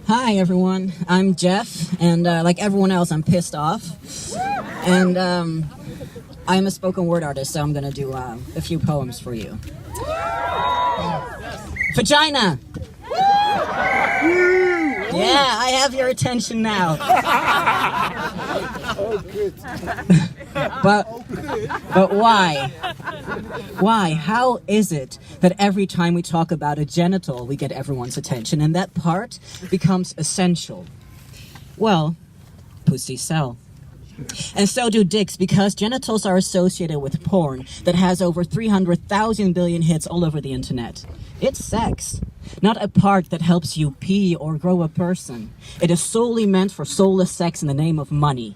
Hi everyone, I'm Jeff, and like everyone else, I'm pissed off. And I'm a spoken word artist, so I'm gonna do a few poems for you. Vagina! Yeah, I have your attention now. But why? Why? How is it that every time we talk about a genital, we get everyone's attention, and that part becomes essential? Well, pussies sell. And so do dicks, because genitals are associated with porn that has over 300,000 billion hits all over the internet. It's sex, not a part that helps you pee or grow a person. It is solely meant for soulless sex in the name of money.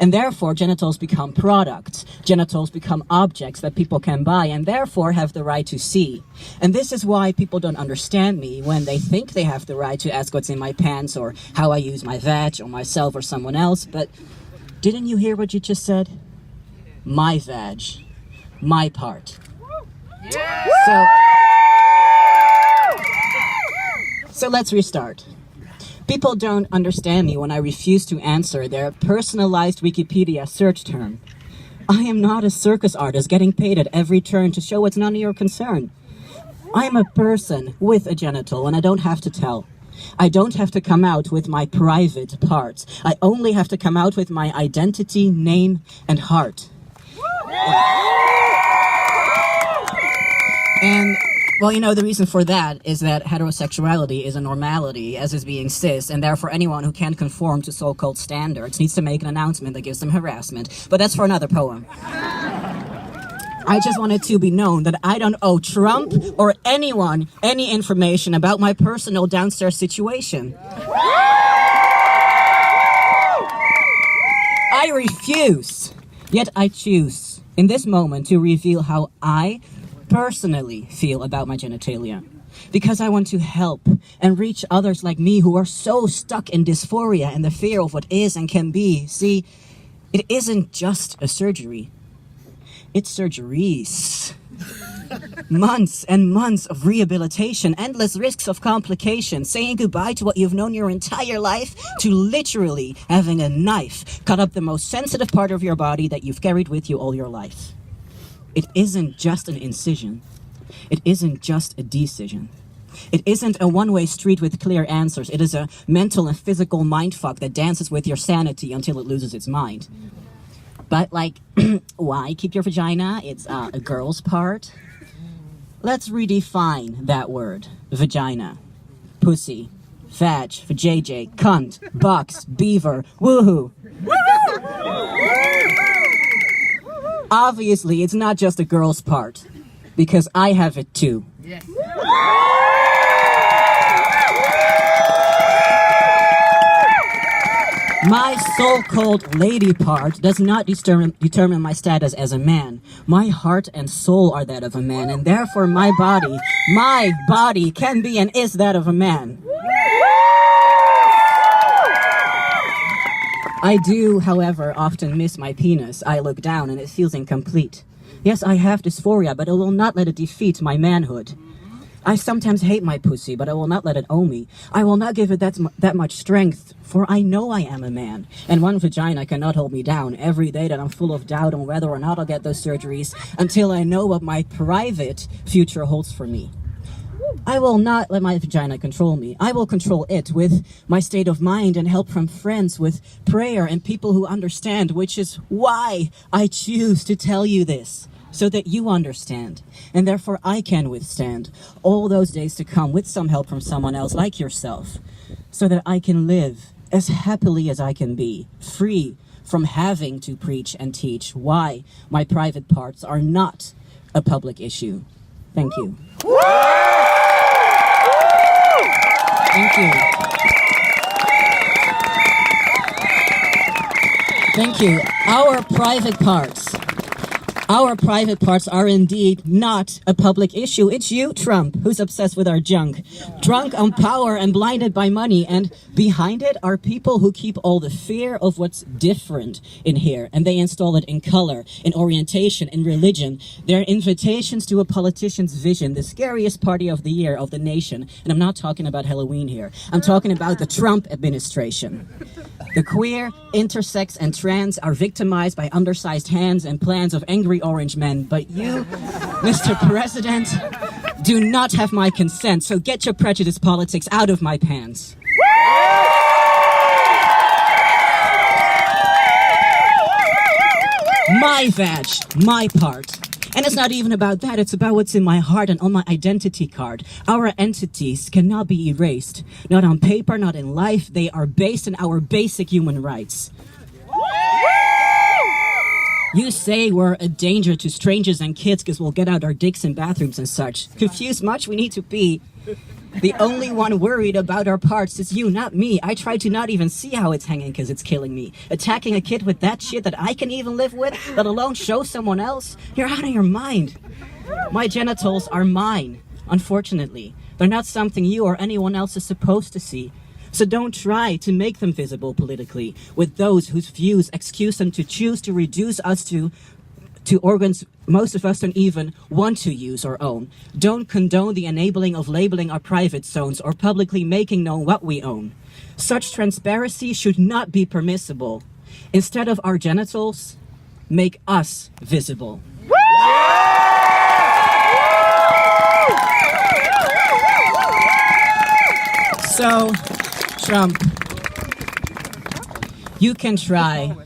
And therefore, genitals become products. Genitals become objects that people can buy and therefore have the right to see. And this is why people don't understand me when they think they have the right to ask what's in my pants or how I use my vag or myself or someone else. But didn't you hear what you just said? My vag. My part. Yeah. So let's restart. People don't understand me when I refuse to answer their personalized Wikipedia search term. I am not a circus artist getting paid at every turn to show it's none of your concern. I am a person with a genital, and I don't have to tell. I don't have to come out with my private parts. I only have to come out with my identity, name, and heart. And well, you know, the reason for that is that heterosexuality is a normality, as is being cis, and therefore anyone who can't conform to so-called standards needs to make an announcement that gives them harassment. But that's for another poem. I just wanted to be known that I don't owe Trump or anyone any information about my personal downstairs situation. I refuse, yet I choose, in this moment, to reveal how I personally feel about my genitalia, because I want to help and reach others like me who are so stuck in dysphoria and the fear of what is and can be. See, it isn't just a surgery, it's surgeries. Months and months of rehabilitation, endless risks of complications, saying goodbye to what you've known your entire life, to literally having a knife cut up the most sensitive part of your body that you've carried with you all your life. It isn't just an incision. It isn't just a decision. It isn't a one-way street with clear answers. It is a mental and physical mindfuck that dances with your sanity until it loses its mind. But like, why keep your vagina? It's a girl's part. Let's redefine that word. Vagina, pussy, vag, vajayjay, cunt, box, beaver, woohoo. Obviously, it's not just a girl's part, because I have it too. Yes. My so-called lady part does not determine my status as a man. My heart and soul are that of a man, and therefore my body can be and is that of a man. I do, however, often miss my penis. I look down and it feels incomplete. Yes, I have dysphoria, but I will not let it defeat my manhood. I sometimes hate my pussy, but I will not let it own me. I will not give it that much strength, for I know I am a man. And one vagina cannot hold me down. Every day that I'm full of doubt on whether or not I'll get those surgeries, until I know what my private future holds for me. I will not let my vagina control me. I will control it with my state of mind and help from friends, with prayer and people who understand, which is why I choose to tell you this, so that you understand, and therefore I can withstand all those days to come with some help from someone else like yourself, so that I can live as happily as I can be, free from having to preach and teach why my private parts are not a public issue. Thank you. Thank you. Thank you. Our private parts Our private parts are indeed not a public issue. It's you, Trump, who's obsessed with our junk. Drunk on power and blinded by money. And behind it are people who keep all the fear of what's different in here. And they install it in color, in orientation, in religion. They're invitations to a politician's vision, the scariest party of the year, of the nation. And I'm not talking about Halloween here. I'm talking about the Trump administration. The queer, intersex, and trans are victimized by undersized hands and plans of angry orange men. But you, Mr. President, do not have my consent, so get your prejudice politics out of my pants. My vag, my part. And it's not even about that, it's about what's in my heart and on my identity card. Our entities cannot be erased. Not on paper, not in life. They are based in our basic human rights. You say we're a danger to strangers and kids because we'll get out our dicks in bathrooms and such. Confused much? We need to be. The only one worried about our parts is you, not me. I try to not even see how it's hanging because it's killing me. Attacking a kid with that shit that I can even live with, let alone show someone else? You're out of your mind. My genitals are mine, unfortunately. They're not something you or anyone else is supposed to see. So don't try to make them visible politically with those whose views excuse them to choose to reduce us to organs most of us don't even want to use or own. Don't condone the enabling of labeling our private zones or publicly making known what we own. Such transparency should not be permissible. Instead of our genitals, make us visible. So, Trump, you can try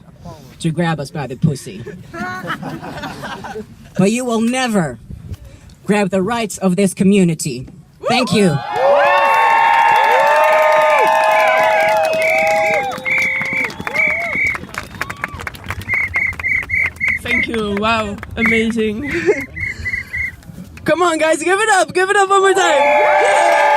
to grab us by the pussy. But you will never grab the rights of this community. Thank you. Thank you. Wow. Amazing. Come on, guys. Give it up. Give it up one more time.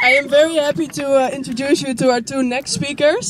I am very happy to introduce you to our two next speakers.